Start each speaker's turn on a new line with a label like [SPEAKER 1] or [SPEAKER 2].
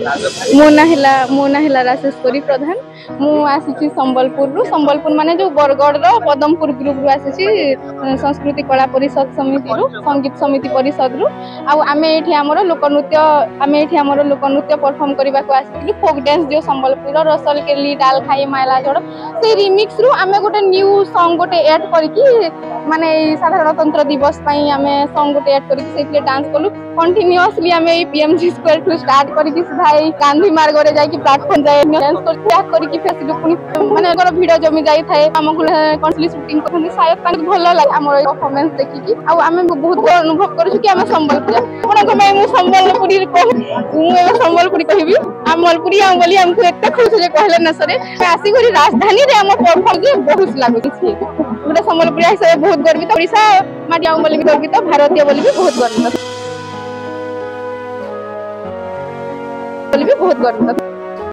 [SPEAKER 1] मो ना हिला राजेश्वरी प्रधान मु आसी संबलपुर माने जो बरगढ़ पदमपुर ग्रुप रु आसी संस्कृति कला परिषद समिति रु संगीत समिति परिषद रु आमे एठी हमरो लोकनृत्य परफॉर्म करबा को आसी फोक डांस जो संबलपुर रसल केली डाल खाई माइला जोड़ से रिमिक्स रु आमे गोटे न्यू सॉन्ग गोटे ऐड करके माने साधारणतंत्र दिवस पई आमे सॉन्ग गोटे ऐड करके सेले डांस कलु कंटीन्यूअसली आमे पीएमजी स्क्वायर टू स्टार्ट करके सीधा गांधी मार्ग रे जाई कि प्लेटफॉर्म जाय डांस करके फेसबुक पुनी माने अगर वीडियो जमी जाई थाए हमकु कॉन्सली शूटिंग करथि शायद तान भलो लागे हमर परफॉर्मेंस देखि कि आ आमे बहुत अनुभव करू कि आमे संबलपुर आपण को मैं संबलपुरी संबलपुरी कहबी अमलपुरी हम बोली हमको एते खुश जे कहले न सरे आसी गरी राजधानी रे हम परफॉर्म जे बहुत लागु छी गोटे संबलपुरी हिसाब बहुत गर्वित ओडिसा माटी हम बोली गर्वित भारतीय बोली भी बहुत गर्वित